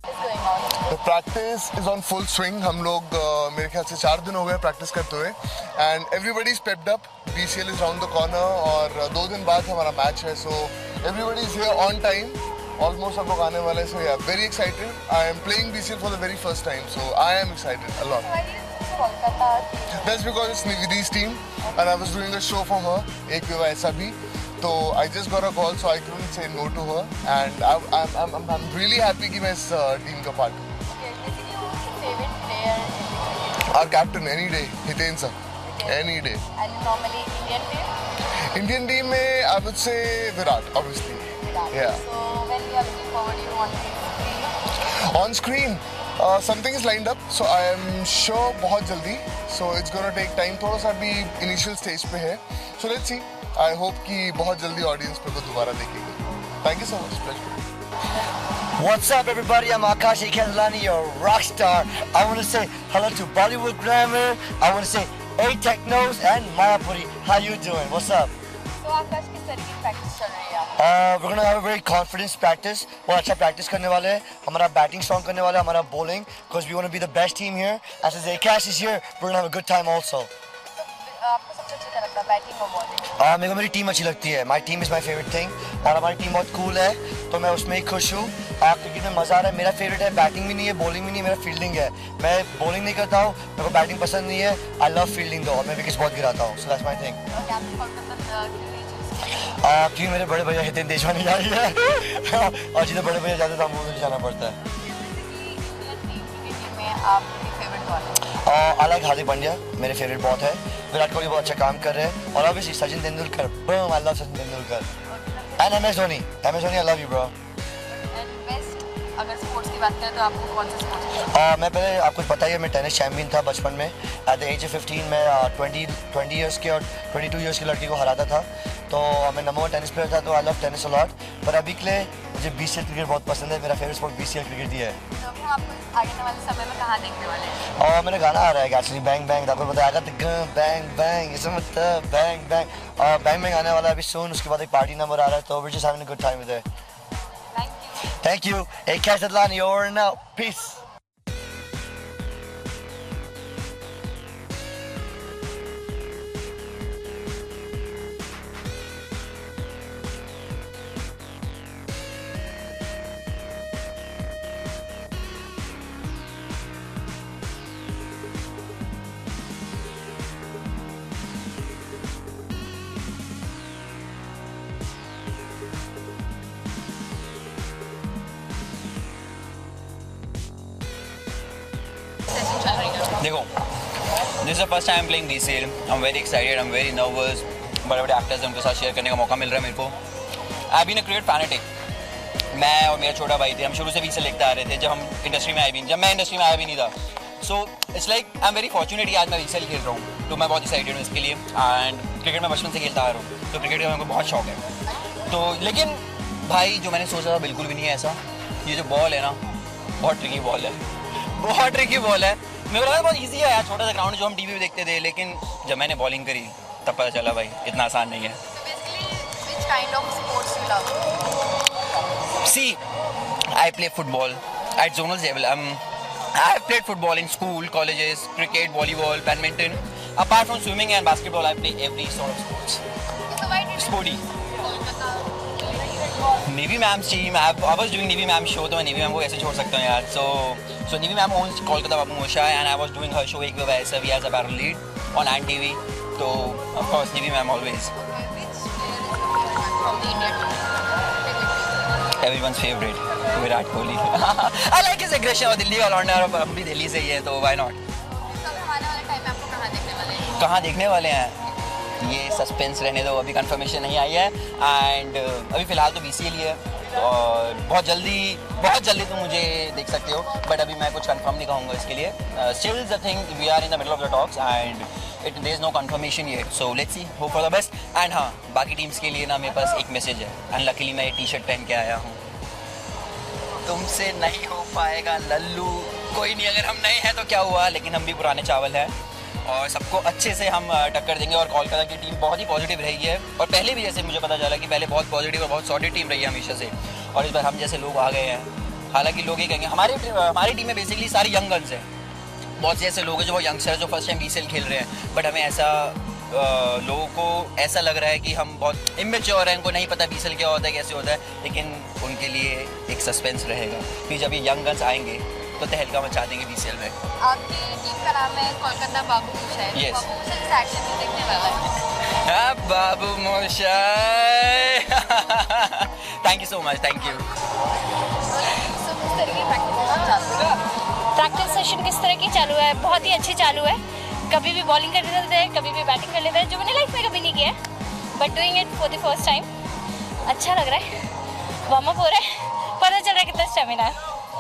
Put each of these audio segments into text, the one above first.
The practice is on full swing. हम लोग मेरे ख्याल से 4 दिन हो गए प्रैक्टिस करते हुए and everybody is pepped up. BCL is round the corner और 2 दिन बाद हमारा मैच है, so everybody is here on time. Almost सब लोग आने वाले हैं, so yeah, very excited. I am playing BCL for the very first time, so I am excited a lot. That's because it's Nividi's team and I was doing a show for her, एक विवाह ऐसा भी. So I just got a call, so I couldn't say no to her, and I'm really happy कि मैं इस team का part हूँ. Favorite player? Our captain any day, Hiten sir, any day. And normally Indian team? Indian team में I would say Virat, obviously. Virat. Yeah. So when you are looking forward, you want to see? On screen, something is lined up, so I am sure बहुत जल्दी. So it's gonna take time. थोड़ा सा भी initial stage पे है. So let's see. I hope कि बहुत जल्दी audience पे को दोबारा देखेंगे. Thank you so much. Pleasure. What's up, everybody? I'm Akash Ikandlani, your rock star. I want to say hello to Bollywood Grammar. I want to say A Technos and Mayapuri. How you doing? What's up? So Akash किस तरह की practice चल रही है आप? We're gonna have a very confidence practice. बहुत अच्छा practice करने वाले हैं. हमारा batting strong करने वाले हैं. हमारा bowling, because we want to be the best team here. And since Akash is here, we're gonna have a good time also. आपको सबसे अच्छा क्या लगता है, बैटिंग और बॉलिंग? मेरे को मेरी टीम अच्छी लगती है. My team is my favourite thing और हमारी टीम बहुत कूल है, तो मैं उसमें ही खुश हूँ. क्रिकेट में मज़ा आ रहा है. मेरा फेवरेट है, बैटिंग भी नहीं है, बॉलिंग भी नहीं है, मेरा फील्डिंग है. मैं बॉलिंग नहीं करता हूँ, मेरे को बैटिंग पसंद नहीं है. आई लव फील्डिंग दो, और मैं विकेट्स बहुत गिराता हूँ. So that's my thing. क्योंकि मेरे बड़े भैया हितेन देशवानी जा रही है और जितने बड़े भैया जाते थे मुझे जाना पड़ता है. आई लाइक हार्दिक पांड्या, मेरे फेवरेट बहुत है. विराट कोहली बहुत अच्छा काम कर रहे हैं, और obviously Sachin Tendulkar. Bomb, I love Sachin Tendulkar. And MS Dhoni. MS Dhoni, I love you bro. अगर स्पोर्ट्स की बात करें तो आपको कौन सा स्पोर्ट्स? मैं पहले आपको पता ही है, मैं टेनिस चैम्पियन था बचपन में. एट द एज ऑफ 15 मैं 20 ईयर्स के और 22 ईयर्स की लड़की को हराता था. तो मैं नंबर 1 टेनिस प्लेयर था, तो I love tennis a lot. पर अभी के लिए मुझे BCL क्रिकेट बहुत पसंद है. मेरा फेवरेट स्पोर्ट BCL क्रिकेट ही है. तो हम आपको आने वाले समय में कहाँ देखने वाले हैं? और मेरा गाना आ रहा है एक्चुअली, बैंग बैंग. आपको बताया था बैंग बैंग, इसे मतलब बैंग बैंग. और बैंग बैंग आने वाला है अभी सून. उसके बाद एक पार्टी नंबर आ रहा है, तो we're just having a good time with it. Thank you. Akash Ikandlani, over and out. Peace. देखो, this is the first time playing BCL. I am very excited, I am very nervous. बड़े बड़े actors हैं, उनके साथ share करने का मौका मिल रहा है मेरे को. I been a cricket fanatic. मैं और मेरा छोटा भाई थे, हम शुरू से BCL देखते आ रहे थे जब हम इंडस्ट्री में आए भी, जब मैं इंडस्ट्री में आया भी नहीं था. So it's like I am very fortunate कि आज मैं BCL खेल रहा हूँ, तो मैं बहुत एक्साइटेड हूँ इसके लिए. एंड क्रिकेट में बचपन से खेलता आ रहा हूँ, तो क्रिकेट का मेरे को बहुत शौक है. तो लेकिन भाई, जो मैंने सोचा था बिल्कुल भी नहीं है ऐसा. ये जो बॉल है ना, बहुत ट्रिकी बॉल है, बहुत ट्रिकी बॉल है. मेरे को लगा बहुत इजी है यार, छोटा सा ग्राउंड जो हम टीवी पे देखते थे, लेकिन जब मैंने बॉलिंग करी तब पता चला भाई इतना आसान नहीं है. Which kind of sports you love? See, I play football at zonal level. I have played football in school, colleges, cricket, volleyball, badminton. Apart from swimming and basketball, I play every sort of sports. So why did Sporty. Kolkata? Navy Ma'am's team. I was doing Navy Ma'am show, तो मैं Navy Ma'am को कैसे छोड़ सकता हूँ यार. So Navy Ma'am owns Kolkata Babu Moshe, and I was doing her show एक विवाह ऐसा भी as a barrel lead on AND-TV. So of course Navy Ma'am always. Which player is your favorite from the Indian team? Everyone's favorite, Virat Kohli. I like his aggression. और दिल्ली का लौंडा है, और हम भी दिल्ली से ही है, तो why not? So अगर आने वाले टाइम में आपको कहाँ देखने वाले हैं? कहाँ देखने वाले हैं ये सस्पेंस रहने दो, अभी कंफर्मेशन नहीं आई है. एंड अभी फ़िलहाल तो BCL ही है, और बहुत जल्दी तो मुझे देख सकते हो. बट अभी मैं कुछ कंफर्म नहीं कहूँगा इसके लिए. Still the thing, we are in the middle of the talks and there is no confirmation yet. So let's see, hope for the best. And हाँ, बाकी टीम्स के लिए ना मेरे पास एक मैसेज है. एंड लकीली मैं ये टी-शर्ट पहन के आया हूँ. तुमसे नहीं हो पाएगा लल्लू. कोई नहीं, अगर हम नए हैं तो क्या हुआ, लेकिन हम भी पुराने चावल हैं, और सबको अच्छे से हम टक्कर देंगे. और कोलकाता की टीम बहुत ही पॉजिटिव रही है, और पहले भी जैसे मुझे पता चला कि पहले बहुत पॉजिटिव और बहुत सॉलिड टीम रही है हमेशा से, और इस बार हम जैसे लोग आ गए हैं, हालांकि लोग ये कहेंगे हमारी टीम में बेसिकली सारे यंग गन्स हैं, बहुत से ऐसे लोग हैं जो वो यंगस्टर जो फर्स्ट टाइम BCL खेल रहे हैं, बट हमें ऐसा लोगों को ऐसा लग रहा है कि हम बहुत इमेच्योर हैं, इनको नहीं पता BCL क्या होता है कैसे होता है, लेकिन उनके लिए एक सस्पेंस रहेगा कि जब ये यंग गन्स आएंगे तो तहलका मचा देंगे BCL में। आपकी टीम का नाम है कोलकाता बाबू मोशाय। Yes. बाबू मोशाय इस एक्शन में देखने वाला है। हाँ, बाबू मोशाय। Thank you so much, thank you. So, किस तरह की प्रैक्टिस चालू है? प्रैक्टिस सेशन किस तरह की चालू है? बहुत ही अच्छी चालू है। कभी भी बॉलिंग कर लेते हैं, कभी भी बैटिंग कर लेते हैं, जो मैंने लाइफ में कभी नहीं किया है, but doing it for the first time. अच्छा लग रहा है, वार्म अप हो रहा है, पता चल रहा है कितना स्टेमिना है।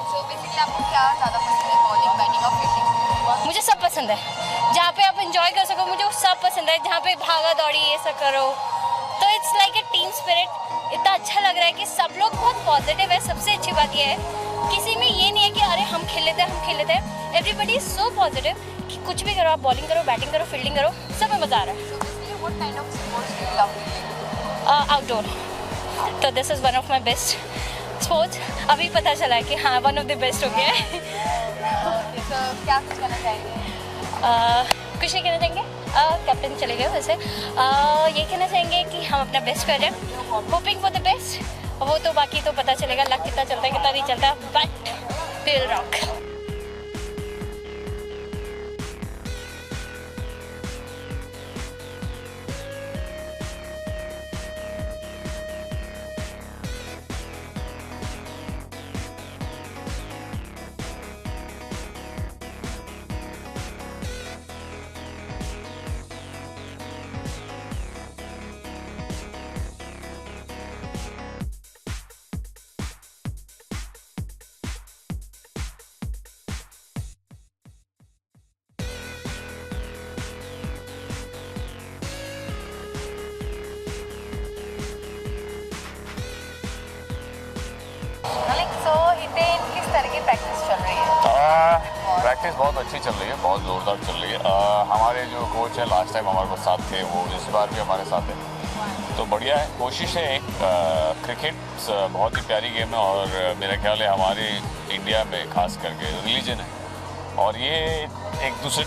So, basically आपको क्या ज़्यादा पसंद है, बॉलिंग, बैटिंग और फील्डिंग? मुझे सब पसंद है, जहाँ पे आप एंजॉय कर सको मुझे वो सब पसंद है, जहाँ पे भागा दौड़ी ये सब करो, तो it's like a team spirit. इतना अच्छा लग रहा है कि सब लोग बहुत पॉजिटिव है। सबसे अच्छी बात ये है, किसी में ये नहीं है कि अरे हम खेल लेते हैं। एवरीबडी इज सो पॉजिटिव कि कुछ भी करो, आप बॉलिंग करो, बैटिंग करो, फील्डिंग करो, सब में मज़ा आ रहा है। So, basically what kind of sports do you love? Outdoor, तो this is one of my best sports. अभी पता चला है कि हाँ वन ऑफ द बेस्ट हो गया है। Okay, so, क्या कुछ कहना चाहेंगे? कुछ नहीं कहना चाहेंगे, कैप्टन चले गए वैसे। ये कहना चाहेंगे कि हम अपना बेस्ट कर रहे हैं, होपिंग फॉर द बेस्ट। वो तो बाकी तो पता चलेगा लक कितना चलता है कितना नहीं चलता, but will rock. So, Hiten किस तरह की प्रैक्टिस चल रही है? प्रैक्टिस बहुत अच्छी चल रही है, बहुत ज़ोरदार चल रही है। हमारे जो कोच हैं लास्ट टाइम हमारे साथ थे, वो इस बार भी हमारे साथ है, तो बढ़िया है। कोशिश है, क्रिकेट बहुत ही प्यारी गेम है और मेरा ख्याल है हमारे इंडिया में खास करके रिलीजन है, और ये एक दूसरे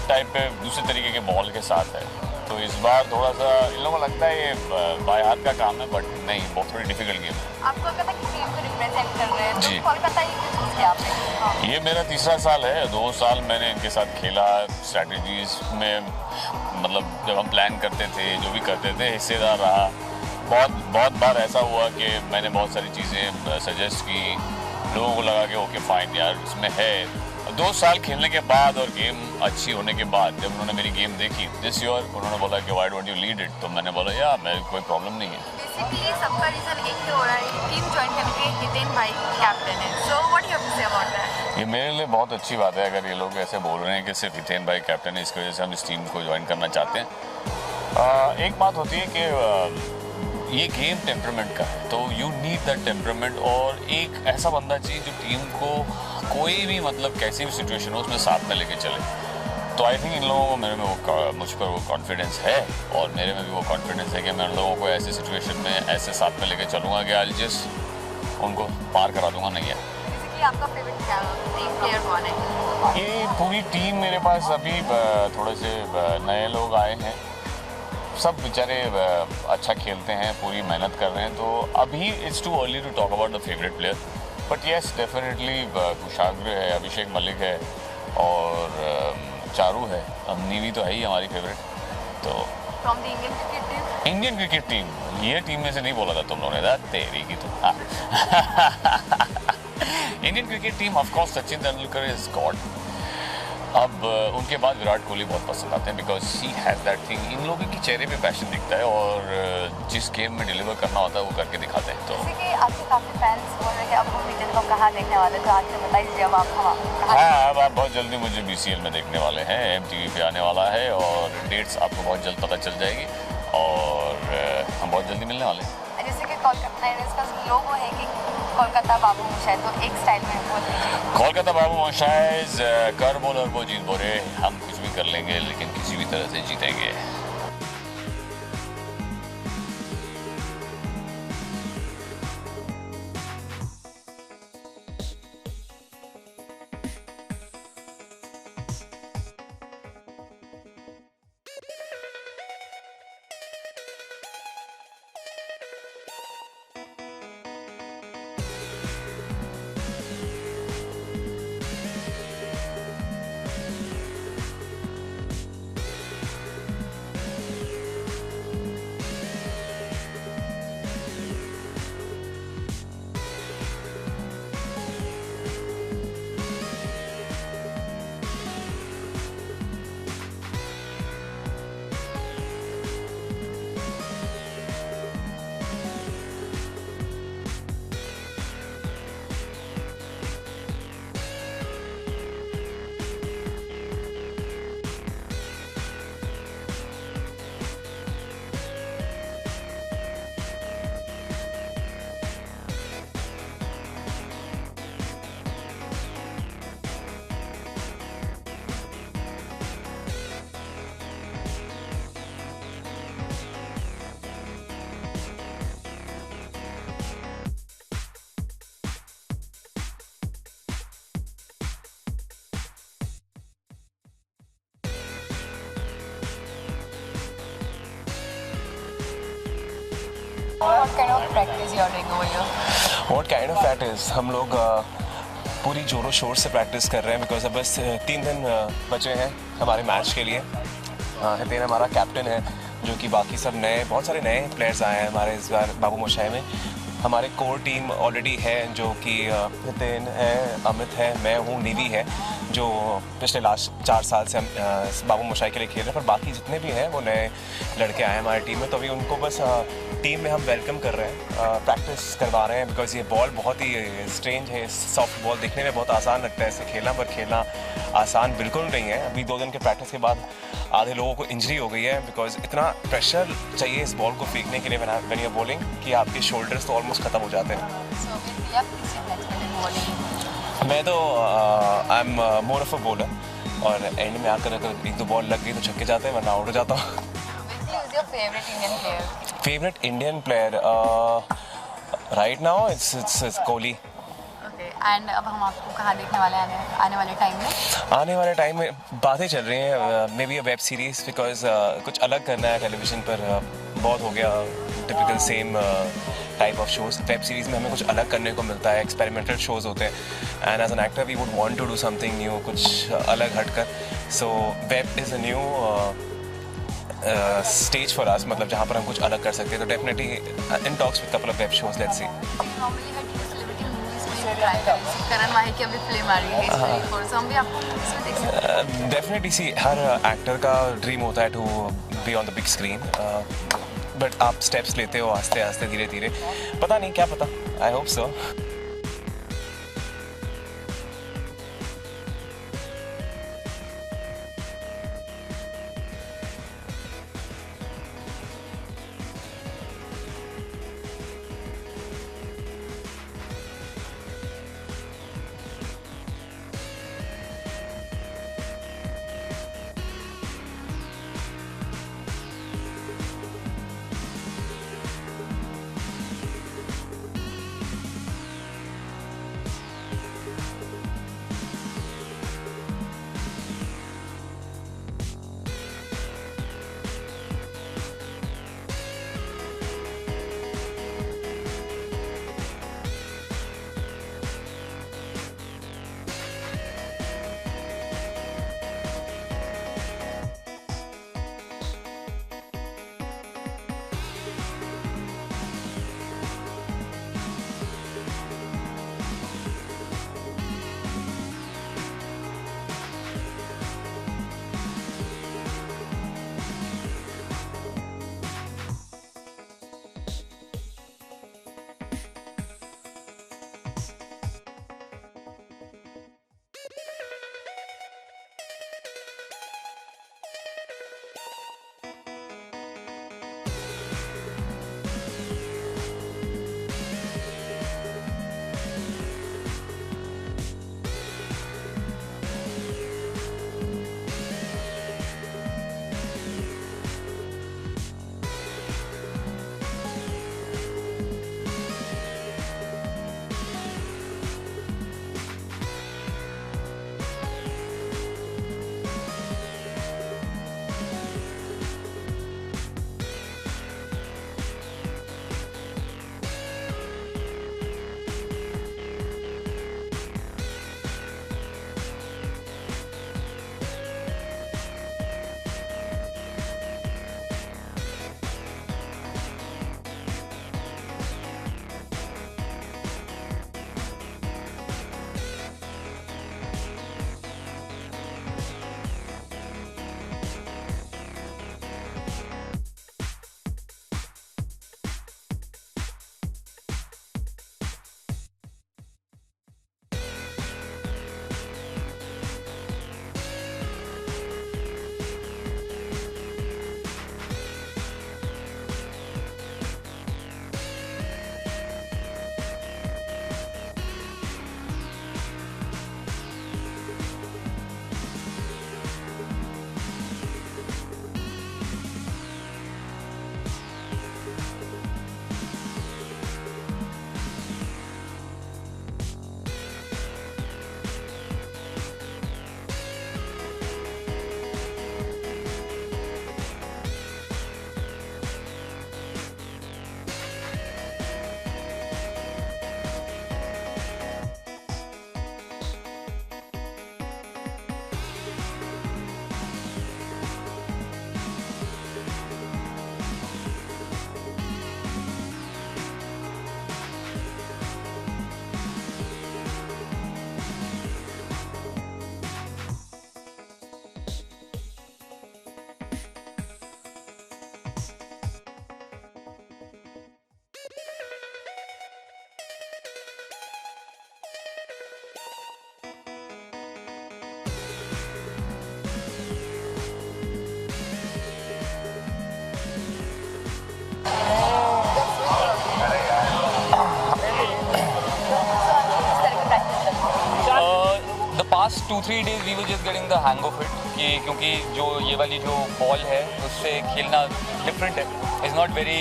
तरीके के बॉल के साथ है, तो इस बार थोड़ा सा इन लोगों को लगता है ये बाय हाथ का काम है, बट नहीं, बहुत थोड़ी डिफिकल्ट गेम है। आप कोलकाता की टीम को रिप्रेजेंट कर रहे हैं, जी। तो कोलकाता ही क्यों चूज किया आपने? ये मेरा तीसरा साल है, 2 साल मैंने इनके साथ खेला। स्ट्रैटेजीज में मतलब जब हम प्लान करते थे, जो भी करते थे, हिस्सेदार रहा। बहुत बार ऐसा हुआ कि मैंने बहुत सारी चीज़ें सजेस्ट की, लोगों को लगा कि ओके फाइन यार इसमें है। 2 साल खेलने के बाद और गेम अच्छी होने के बाद जब उन्होंने मेरी गेम देखी दिस ईयर, उन्होंने बोला कि why don't you lead it, तो मैंने बोला यार मैं कोई प्रॉब्लम नहीं है। बेसिकली सबका रीजन एक ही हो रहा है, टीम ज्वाइन करने के हितेन भाई कैप्टन है। So what you have to say about that? ये मेरे लिए बहुत अच्छी बात है अगर ये लोग ऐसे बोल रहे हैं कि सिर्फ हितेन भाई कैप्टन है, इसकी वजह से हम इस टीम को ज्वाइन करना चाहते हैं। एक बात होती है कि ये गेम टेम्परामेंट का है, तो यू नीड दैट टेम्परामेंट, और एक ऐसा बंदा चाहिए जो टीम को कोई भी मतलब कैसी भी सिचुएशन हो उसमें साथ में लेके चले। तो आई थिंक इन लोगों को मुझ पर वो कॉन्फिडेंस है, और मेरे में भी वो कॉन्फिडेंस है कि मैं उन लोगों को ऐसी सिचुएशन में ऐसे साथ में लेके चलूँगा कि आई जस्ट उनको पार करा दूंगा। नहीं है बेसिकली आपका फेवरेट क्या टीम प्लेयर कौन है? ये पूरी टीम मेरे पास अभी थोड़े से नए लोग आए हैं, सब बेचारे अच्छा खेलते हैं, पूरी मेहनत कर रहे हैं, तो अभी it's too early to talk about the favourite player, but yes definitely Kushagra है, अभिषेक मलिक है और चारू है, नीवी तो है ही हमारी फेवरेट। तो from the Indian cricket team? ये टीम में से नहीं बोला था तुम लोगों ने, तेरी की तो हाँ। Indian cricket team of course Sachin Tendulkar is God. अब उनके बाद विराट कोहली बहुत पसंद आते हैं, because he has that thing. इन लोगों के चेहरे पे पैशन दिखता है, और जिस गेम में डिलीवर करना होता है वो करके दिखाते हैं। तो जैसे कि आपके काफी फैंस बोल रहे हैं कि अब हम हितेन को कहाँ देखने वाले, तो आज से बताइए जब आप हाँ, अब आप बहुत जल्दी मुझे BCL में देखने वाले हैं, MTV पे आने वाला है, और डेट्स आपको बहुत जल्द पता चल जाएगी, और हम बहुत जल्दी मिलने वाले हैं। जैसे कि कोलकाता नाइट राइडर्स का लोगो है कि कोलकाता बाबू मोशाय, तो एक स्टाइल में बोल दीजिए। कोलकाता बाबू मोशाय, कर बोल और वो जीत बोले, हम कुछ भी कर लेंगे लेकिन किसी भी तरह से जीतेंगे। What kind of practice you are doing over here? What kind of practice? हम लोग पूरी जोरों शोर से प्रैक्टिस कर रहे हैं बिकॉज अब बस 3 दिन बचे हैं हमारे मैच के लिए। हितेन हमारा कैप्टन है, जो कि बाकी सब बहुत सारे नए प्लेयर्स आए हैं हमारे इस बार बाबू मोशाई में। हमारे कोर टीम ऑलरेडी है, जो कि हितेन है, अमित है, मैं हूँ, निधि है, जो पिछले लास्ट 4 साल से हम बाबू मोशाई के लिए खेल रहे हैं। पर बाकी जितने भी हैं वो नए लड़के आए हैं हमारी टीम में, तो अभी उनको बस टीम में हम वेलकम कर रहे हैं, प्रैक्टिस करवा रहे हैं। बिकॉज ये बॉल बहुत ही स्ट्रेंज है, सॉफ्ट बॉल दिखने में बहुत आसान लगता है इसे खेलना, पर खेलना आसान बिल्कुल नहीं है। अभी 2 दिन के प्रैक्टिस के बाद आधे लोगों को इंजरी हो गई है, बिकॉज इतना प्रेशर चाहिए इस बॉल को फेंकने के लिए व्हेन यू बॉलिंग कि आपके शोल्डर्स तो ऑलमोस्ट ख़त्म हो जाते हैं। मैं तो I am more of a bowler, और एंड में आकर अगर 1-2 बॉल लग गई तो छक्के जाते हैं, वरना आउट हो जाता हूँ। Favourite Indian player right now it's Kohli. And अब हम आपको कहाँ देखने वाले हैं आने वाले टाइम में? आने वाले टाइम में बातें चल रही हैं, may be a web series, because कुछ अलग करना है टेलीविज़न पर। बहुत हो गया typical same type of shows. Web series में हमें कुछ अलग करने को मिलता है, एक्सपेरिमेंटल शोज़ होते हैं, and as an actor we would want to do something new, कुछ अलग हटकर। So web is a new stage for us, मतलब जहाँ पर हम कुछ अलग कर सकते हैं। तो definitely in talks with couple of web shows, let's see. Karan Mahi की अभी फिल्म आ रही है History 4, so हम भी आपको इसमें देख सकते हैं। डेफिनेटली सी, हर एक्टर का ड्रीम होता है to be on the big screen, but आप स्टेप्स लेते हो आस्ते आस्ते, धीरे धीरे, पता नहीं क्या पता, I hope so. past 2-3 days we were just getting the hang of it कि क्योंकि जो ये वाली जो बॉल है उससे खेलना डिफरेंट है. It's not very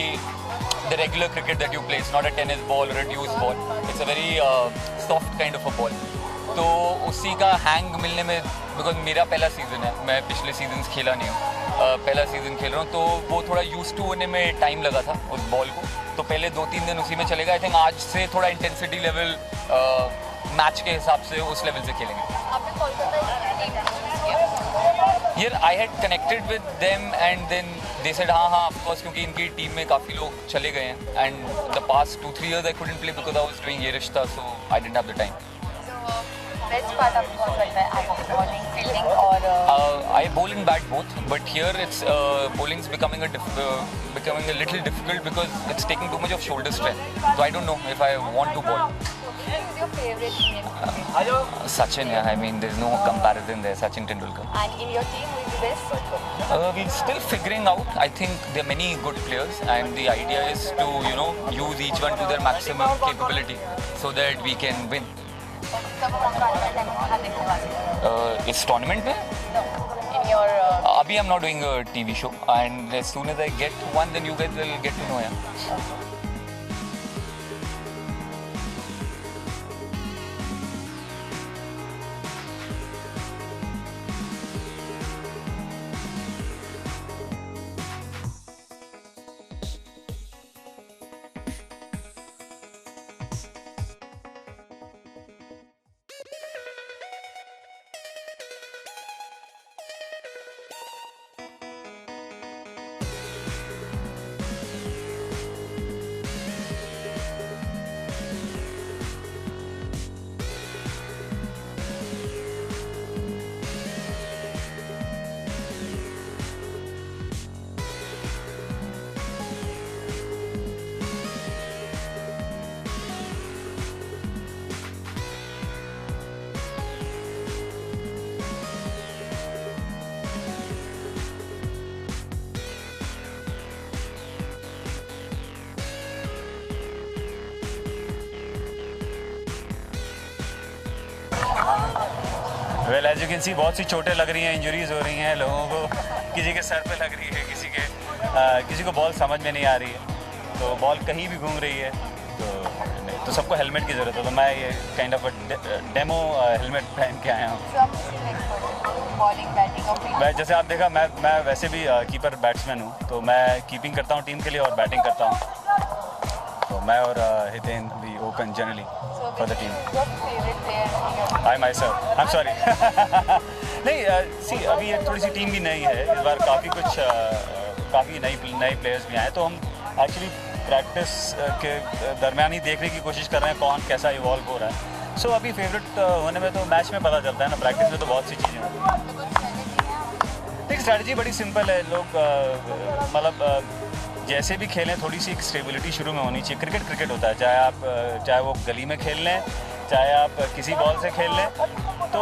the regular cricket that you play. It's not a tennis ball or a deuce ball. It's a very soft kind of a ball. तो उसी का हैंग मिलने में, बिकॉज मेरा पहला सीज़न है, मैं पिछले सीजन खेला नहीं हूँ, पहला सीज़न खेल रहा हूँ, तो वो थोड़ा यूज टू होने में टाइम लगा था उस बॉल को. तो पहले 2-3 दिन उसी में चलेगा. आई थिंक आज से थोड़ा इंटेंसिटी लेवल मैच के हिसाब से उस लेवल से खेलेंगे. यार I had connected with them and then they said हाँ ऑफकोर्स, क्योंकि इनकी टीम में काफ़ी लोग चले गए हैं and the past 2-3 years I couldn't play because I was doing Yeh Rishta, so I didn't have the time. Best part आपको कौन लगता है, bowling, fielding और I bowl and bat both, but here it's bowling is becoming a little difficult because it's taking too much of shoulder strength. So I don't know if I want to bowl. who is your favorite Indian? Sachin, yeah. I mean, there's no comparison there. Sachin Tendulkar. And in your team, who is the best? We're still figuring out. I think there are many good players, and the idea is to use each one to their maximum capability so that we can win. कब मौका आता है कहाँ देखने वाले? इस tournament में In your अभी I'm not doing a TV show, and as soon as I get one, then you guys will get to know. Yeah. Well as you can see बहुत सी चोटें लग रही हैं, इंजरीज हो रही हैं लोगों को, किसी के सर पे लग रही है, किसी को बॉल समझ में नहीं आ रही है, तो बॉल कहीं भी घूम रही है, तो सबको हेलमेट की ज़रूरत है. तो मैं ये काइंड ऑफ डेमो हेलमेट पहन के आया हूँ. bowling, batting और fielding? मैं जैसे आप देखा, मैं वैसे भी कीपर बैट्समैन हूँ, तो मैं कीपिंग करता हूँ टीम के लिए और बैटिंग करता हूँ. तो मैं और हितेन भी open generally for the team. Your favorite player in your team? I my self, I am sorry. नहीं सी अभी ये थोड़ी सी टीम भी नई है, इस बार काफ़ी नए प्लेयर्स भी आए, तो हम एक्चुअली प्रैक्टिस के दरमियान ही देखने की कोशिश कर रहे हैं कौन कैसा इवॉल्व हो रहा है. सो अभी फेवरेट होने में तो मैच में पता चलता है ना, प्रैक्टिस में तो बहुत सी चीज़ें होती हैं. एक स्ट्रैटेजी बड़ी सिंपल है. लोग मतलब जैसे भी खेलें, थोड़ी सी एक स्टेबिलिटी शुरू में होनी चाहिए. क्रिकेट होता है, चाहे वो गली में खेल लें, चाहे आप किसी बॉल से खेल लें, तो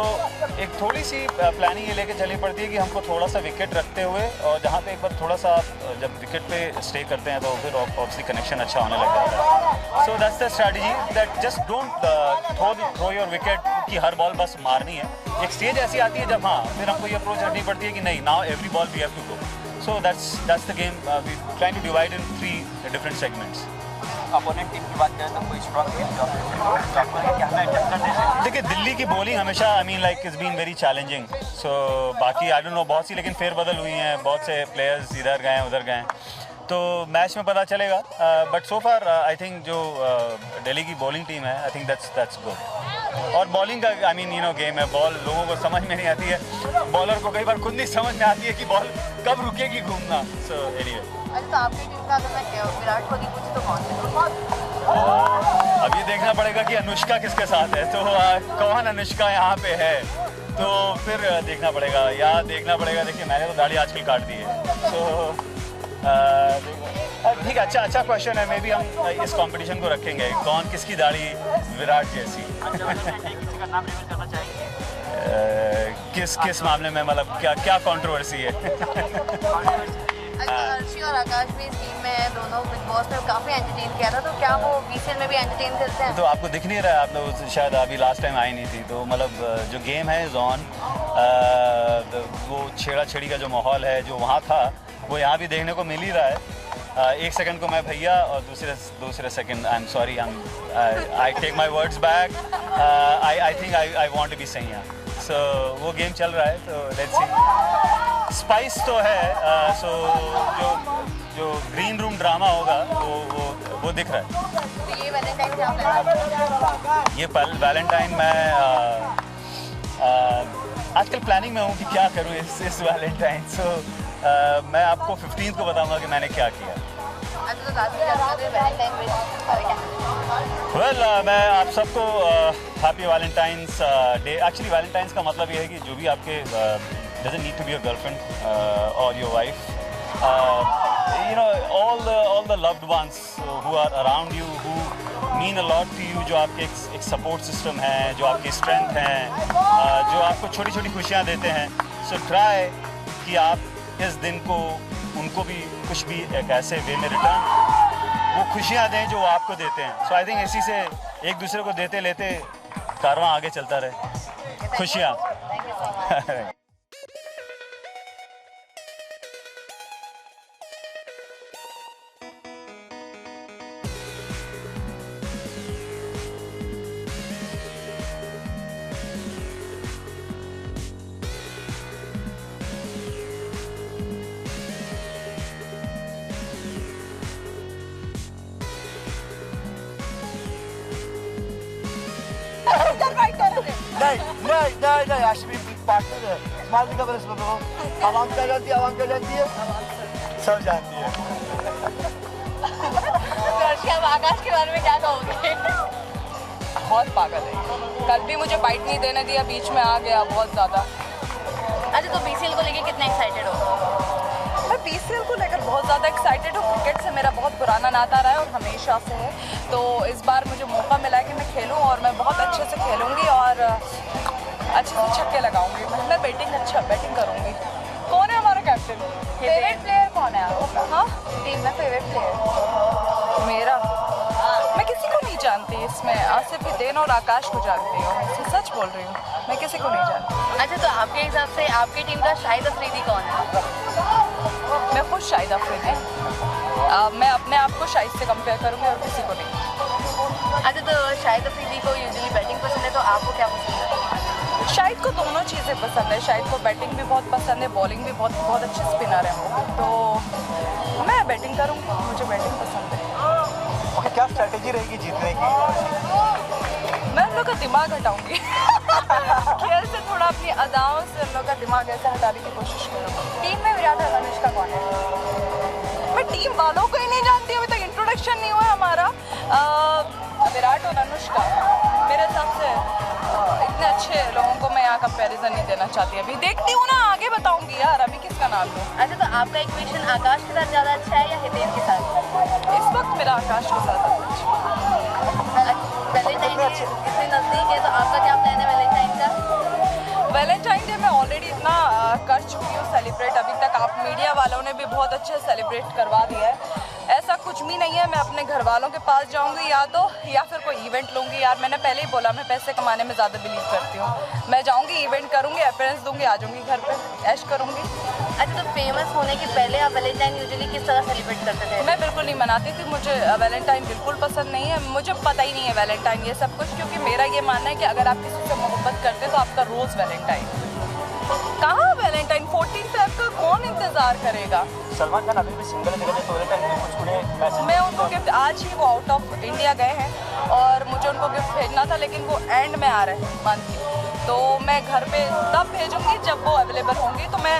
एक थोड़ी सी प्लानिंग ये लेके चलनी पड़ती है कि हमको थोड़ा सा विकेट रखते हुए, और जहाँ पे एक बार थोड़ा सा जब विकेट पे स्टे करते हैं तो फिर ऑब्वियसली कनेक्शन अच्छा होने लग जाता है. So that's the strategy, that just don't throw your wicket कि हर बॉल बस मारनी है. एक स्टेज ऐसी आती है जब फिर हमको ये अप्रोच रखनी पड़ती है कि नहीं, now every ball we have to go. So that's the game. We trying to divide in 3 different segments. Opponent team की बात करें तो कोई स्ट्रॉन्ग टीम जो देखिए, दिल्ली की बॉलिंग हमेशा इट्स बीन वेरी चैलेंजिंग. सो बाकी आई डोंट नो, बहुत सी लेकिन फेरबदल हुई हैं, बहुत से प्लेयर्स इधर गए उधर गए, तो मैच में पता चलेगा. But so far I think जो दिल्ली की बॉलिंग टीम है, आई थिंक दैट्स गुड. और बॉलिंग का गेम है, बॉल लोगों को समझ में नहीं आती है, बॉलर को कई बार खुद नहीं समझ में आती है कि बॉल कब रुकेगी घूमना. सो एनीवे, अच्छा, तो आपकी टीम का अगर मैं विराट कोहली पूछूं तो कौन है? अब ये देखना पड़ेगा कि अनुष्का किसके साथ है, तो कौन अनुष्का यहाँ पे है, तो फिर देखना पड़ेगा. देखना पड़ेगा. देखिए, मैंने तो दाढ़ी आजकल काट दी है, सो ठीक है. अच्छा क्वेश्चन है. मे बी हम इस कंपटीशन को रखेंगे, कौन किसकी दाढ़ी विराट जैसी. किस मामले में, मतलब क्या कंट्रोवर्सी है? साक्षी और आकाश भी इस टीम में है, दोनों बिग बॉस में काफ़ी एंटरटेन किया था, तो क्या वो बीसीएल में भी एंटरटेन करते हैं? तो आपको दिख नहीं रहा है, आप लोग शायद अभी लास्ट टाइम आई नहीं थी, तो मतलब जो गेम है इज ऑन। वो छेड़ा छेड़ी का जो माहौल है जो वहाँ था वो यहाँ भी देखने को मिल ही रहा है। एक सेकंड को मैं भैया और दूसरे second I am sorry, I take my words back, I think I want to be सैया। सो वो गेम चल रहा है, तो लेट्स सी। स्पाइस तो है, सो जो ग्रीन रूम ड्रामा होगा वो दिख रहा है। तो ये वैलेंटाइन क्या प्लान? ये वैलेंटाइन मैं आजकल प्लानिंग में हूँ कि क्या करूँ इस वैलेंटाइन। सो मैं आपको 15 को बताऊंगा कि मैंने क्या किया। अच्छा, तो लास्ट में वैलेंटाइन वेल मैं आप सबको happy Valentine's day. Actually Valentine's का मतलब ये है कि जो भी आपके doesn't need to be your girlfriend or your wife, you know, all the loved ones who are around you, who mean a lot to you, जो आपके एक सपोर्ट सिस्टम है, जो आपकी स्ट्रेंथ है, जो आपको छोटी छोटी खुशियाँ देते हैं। सो ट्राई कि आप इस दिन को उनको भी कुछ भी एक ऐसे वे में रिटर्न वो खुशियाँ दें जो वो आपको देते हैं। सो आई थिंक इसी से एक दूसरे को देते लेते कारवां आगे चलता रहे। खुशियाँ। नहीं आशिफ पार्टनर है। स्माइल का बरस बताओ, आवाम क्या जानती है, सब जानती है। आप आकाश के बारे में क्या कहोगे? बहुत पागल है, कल भी मुझे बाइट नहीं देने दिया, बीच में आ गया बहुत ज़्यादा। अच्छा, तो बीसीएल को लेके कितना एक्साइटेड हो? मैं बीसीएल को लेकर बहुत ज़्यादा एक्साइटेड हूँ। क्रिकेट से मेरा बहुत पुराना नाता रहा है और हमेशा से है, तो इस बार मुझे मौका मिला है कि मैं खेलूँ और मैं बहुत अच्छे से खेलूँगी और अच्छे से छक्के लगाऊंगी। मैं बैटिंग करूँगी। कौन है हमारा कैप्टन? फेवरेट प्लेयर कौन है आपका? हाँ, टीम में फेवरेट प्लेयर मेरा मैं किसी को नहीं जानती इसमें, आसिफ हितेन और आकाश को जानती हूँ, सच बोल रही हूँ, मैं किसी को नहीं जानती। अच्छा, तो आपके हिसाब से आपकी टीम का शाहिद अफरीदी कौन है? मैं खुद शाहिद अफरीदी, मैं अपने आप को शाहिद से कंपेयर करूँगी और किसी को नहीं। अच्छा, तो शाहिद अफरीदी को यूजुअली बैटिंग पसंद है, तो आपको क्या पसंद है? शाहिद को दोनों चीज़ें पसंद है। शाहिद को बैटिंग भी बहुत पसंद है, बॉलिंग भी बहुत अच्छे स्पिनर है वो, तो मैं बैटिंग करूँगी, मुझे बैटिंग पसंद है। ओके, क्या स्ट्रेटेजी रहेगी जीतने की? मैं उन लोग का दिमाग हटाऊंगी। खेल से थोड़ा अपनी अदाओं से उन लोग का दिमाग ऐसे हटाने की कोशिश करूँगी। टीम में विराट और अनुष्का कौन है? मैं टीम वालों को ही नहीं जानती, अभी तक इंट्रोडक्शन नहीं हुआ हमारा। विराट और अनुष्का मेरे हिसाब से इतने अच्छे लोगों को मैं यहाँ कंपैरिजन नहीं देना चाहती। अभी देखती हूँ ना, आगे बताऊंगी यार, अभी किसका नाम लूँ। अच्छा, तो आपका इक्वेशन आकाश के साथ ज़्यादा अच्छा है या हितेन के साथ? इस वक्त मेरा आकाश के साथ वैलेंटाइन डे इतने नज़दीक है, तो आपका क्या प्लान है वैलेंटाइन का? वैलेंटाइन डे मैं ऑलरेडी इतना कर चुकी हूँ सेलिब्रेट, अभी तक आप मीडिया वालों ने भी बहुत अच्छे सेलिब्रेट करवा दिया है। ऐसा कुछ भी नहीं है, मैं अपने घर वालों के पास जाऊंगी या फिर कोई इवेंट लूँगी। यार मैंने पहले ही बोला, मैं पैसे कमाने में ज़्यादा बिलीव करती हूँ। मैं जाऊँगी, इवेंट करूँगी, अपीयरेंस दूँगी, आ जाऊँगी घर पे, ऐश करूँगी। अच्छा, तो फेमस होने के पहले आप वैलेंटाइन यूजुअली किस तरह सेलिब्रेट करते थे? मैं बिल्कुल नहीं मनाती थी, मुझे वैलेंटाइन बिल्कुल पसंद नहीं है, मुझे पता ही नहीं है वैलेंटाइन ये सब कुछ, क्योंकि मेरा ये मानना है कि अगर आप किसी से मोहब्बत करते हैं तो आपका रोज़ वैलेंटाइन। कहाँ वैलेंटाइन? 14 फेब का कौन इंतज़ार करेगा? सलमान खान अभी भी सिंगल है, तो वैलेंटाइन कुछ मैसेज मैं उनको गिफ्ट, आज ही वो आउट ऑफ इंडिया गए हैं और मुझे उनको गिफ्ट भेजना था, लेकिन वो एंड में आ रहे हैं मंथ की, तो मैं घर पे तब भेजूंगी जब वो अवेलेबल होंगी, तो मैं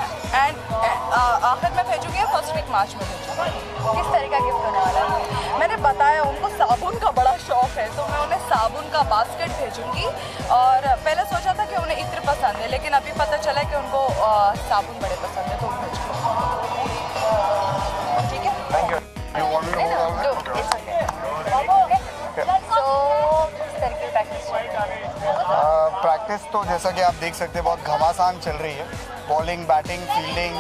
आखिर में भेजूंगी या फर्स्ट वीक मार्च में भेजूंगी। किस तरह का गिफ्ट होने वाला है? मैंने बताया उनको साबुन का बड़ा शौक है, तो मैं उन्हें साबुन का बास्केट भेजूंगी। और पहले सोचा था कि उन्हें इत्र पसंद है, लेकिन अभी पता चला कि उनको साबुन बड़े पसंद है, तो भेजूंगी। ठीक है, थैंक यू। प्रैक्टिस तो जैसा कि आप देख सकते हैं बहुत घमासान चल रही है। बॉलिंग, बैटिंग, फील्डिंग,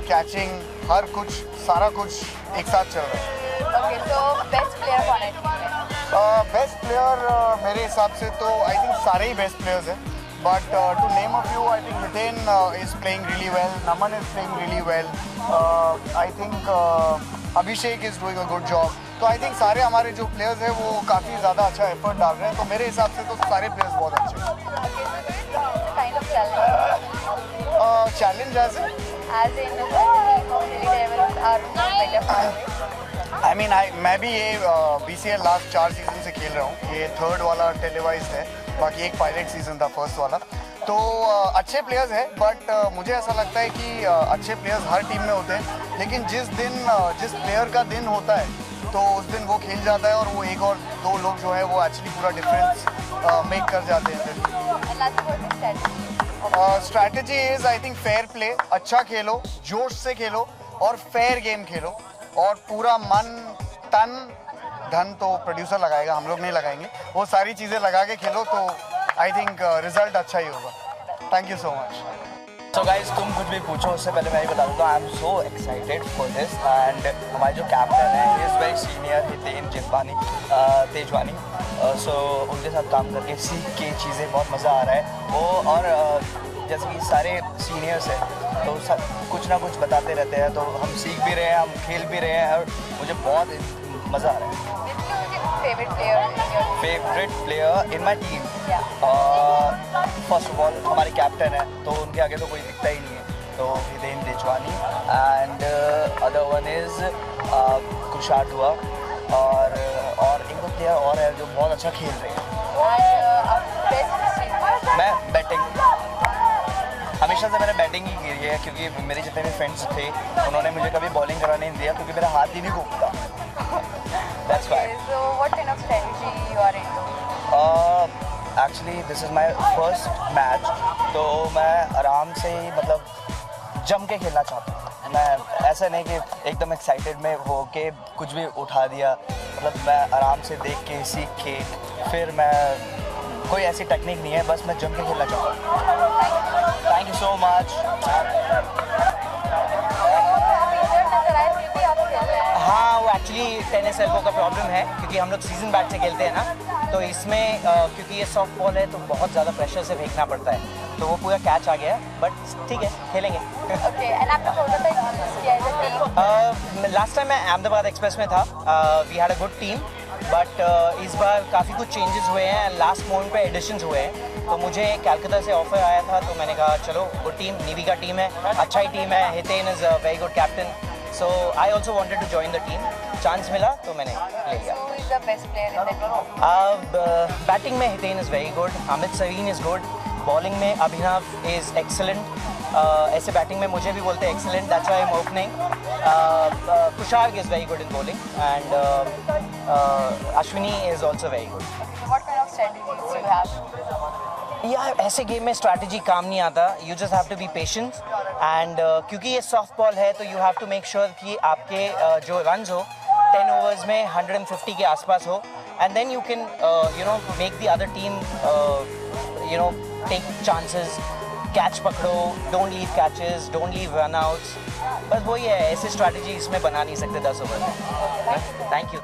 कैचिंग, हर कुछ सारा कुछ एक साथ चल रहा है। Okay, so best player कौन है टीम में? बेस्ट प्लेयर मेरे हिसाब से तो आई थिंक सारे ही बेस्ट प्लेयर्स हैं, but to name a few I think Hiten is playing really well, Naman is playing really well, I think Abhishek is doing a good job. तो आई थिंक सारे हमारे जो प्लेयर्स हैं वो काफ़ी ज़्यादा अच्छा एफर्ट डाल रहे हैं, तो मेरे हिसाब से तो सारे प्लेयर्स बहुत अच्छे हैं। Kind of challenge. चैलेंज ऐसे As in the team of Delhi Devils are better for it. I mean मैं भी ये BCL लास्ट 4 सीजन से खेल रहा हूँ, ये थर्ड वाला टेलीवाइज्ड है, बाकी एक पायलट सीजन था फर्स्ट वाला। तो अच्छे प्लेयर्स हैं, बट मुझे ऐसा लगता है कि अच्छे प्लेयर्स हर टीम में होते हैं, लेकिन जिस प्लेयर का दिन होता है तो उस दिन वो खेल जाता है और वो एक और दो लोग जो है वो एक्चुअली पूरा डिफरेंस मेक कर जाते हैं। And last word is strategy. Strategy is I think fair play, अच्छा खेलो, जोश से खेलो और फेयर गेम खेलो, और पूरा मन तन धन तो प्रोड्यूसर लगाएगा, हम लोग नहीं लगाएंगे, वो सारी चीज़ें लगा के खेलो तो आई थिंक रिजल्ट अच्छा ही होगा। Thank you so much. So guys, तुम कुछ भी पूछो उससे पहले मैं ही बता दूँ, I am so excited for this. And हमारे जो कैप्टन है he is very senior, Hiten Tejwani. So उनके साथ काम करके सीख के चीज़ें बहुत मज़ा आ रहा है वो, और जैसे कि सारे सीनियर्स हैं तो सब कुछ ना कुछ बताते रहते हैं, तो हम सीख भी रहे हैं, हम खेल भी रहे हैं, और मुझे बहुत मज़ा आ रहा है। Favourite player in my team, first of all हमारे कैप्टन है, तो उनके आगे तो कोई दिखता ही नहीं है, तो Hiten Tejwani. And other one is कुशाट हुआ, और एक दो प्लेयर और है जो बहुत अच्छा खेल रहे हैं। मैं बैटिंग, हमेशा से मैंने बैटिंग ही की है, क्योंकि मेरे जितने भी फ्रेंड्स थे उन्होंने मुझे कभी बॉलिंग कराने नहीं दिया, क्योंकि मेरा हाथ ही नहीं घूमता। That's why. So what kind of strategy you are into? Actually this is my first match, तो मैं आराम से ही मतलब जम के खेलना चाहता हूँ। मैं ऐसा नहीं कि एकदम एक्साइटेड में हो के कुछ भी उठा दिया, मतलब मैं आराम से देख के सीख के फिर मैं, कोई ऐसी टेक्निक नहीं है, बस मैं जम के खेलना चाहता हूँ। Thank you so much. हाँ, वो एक्चुअली टेनिस एल्बो का प्रॉब्लम है, क्योंकि हम लोग सीजन बैट से खेलते हैं ना, तो इसमें क्योंकि ये सॉफ्ट बॉल है तो बहुत ज़्यादा प्रेशर से फेंकना पड़ता है, तो वो पूरा कैच आ गया, बट ठीक है, खेलेंगे। Okay, and आपने कोलकाता एक्सप्रेस किया है? लास्ट टाइम मैं अहमदाबाद एक्सप्रेस में था, we had a good team, but इस बार काफ़ी कुछ चेंजेस हुए हैं, लास्ट मोमेंट पे एडिशंस हुए हैं, तो मुझे कलकत्ता से ऑफर आया था, तो मैंने कहा चलो गुड टीम, नीवी का टीम है, अच्छा ही टीम है, Hiten is a very good captain, so I also wanted to join the team, chance मिला तो मैंने ले लिया। Who is the best player in the team? Batting में Hiten is very good, Amit Sareen is good, bowling में अभिनव इज़ एक्सेलेंट, ऐसे batting में मुझे भी बोलते हैं excellent, that's why I am opening. Kushagra is very good in bowling, and Ashwini is also very good. What kind of strategies you have? यार ऐसे game में स्ट्रैटेजी काम नहीं आता, you just have to be patient, and क्योंकि ये soft ball है तो you have to make sure कि आपके जो रन्स हो 10 ओवर्स में 150 के आसपास हो, and then you can make the other team take chances, catch पकड़ो, don't leave catches, don't leave run outs, बस वही है, ऐसे स्ट्रैटेजी इसमें बना नहीं सकते 10 ओवर में। Thank you.